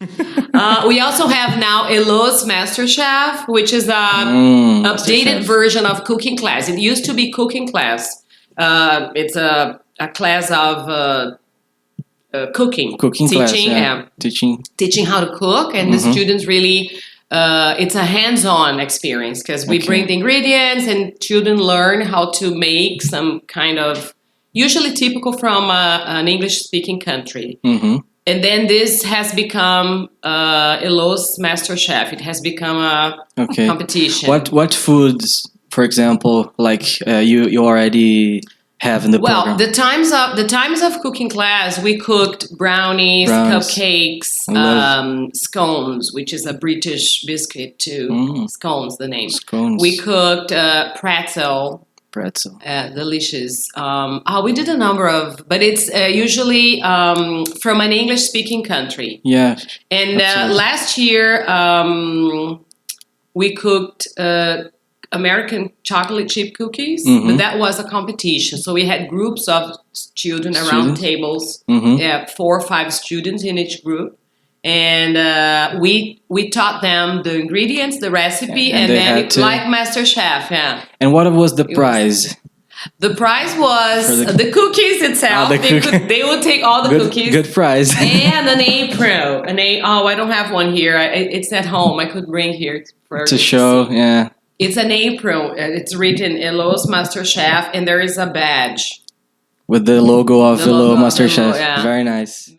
We also have now HELô'S MasterChef, which is a updated MasterChef. version of cooking class. It used to be cooking class. It's a class of cooking, Cooking class, teaching, yeah. teaching how to cook, and the students really. It's a hands-on experience because we bring the ingredients and children learn how to make some kind of usually typical from an English-speaking country. And then this has become HELô'S MasterChef. It has become a competition. What foods, for example, like you already have in the program? Well, the times of cooking class, we cooked brownies, cupcakes, scones, which is a British biscuit too. Scones, the name. Scones. We cooked pretzel. Delicious. We did a number of, but it's usually from an English-speaking country. Yeah. And last year we cooked American chocolate chip cookies, but that was a competition. So we had groups of children around tables, 4 or 5 students in each group. And we taught them the ingredients, the recipe, and then like MasterChef, And what was the prize? The prize was the cookies itself. They would take all the cookies. Good prize. And an apron. I don't have one here. It's at home. I could bring here to show. Yeah. It's an apron. It's written HELô'S MasterChef, and there is a badge with the logo of HELô'S MasterChef. Very nice.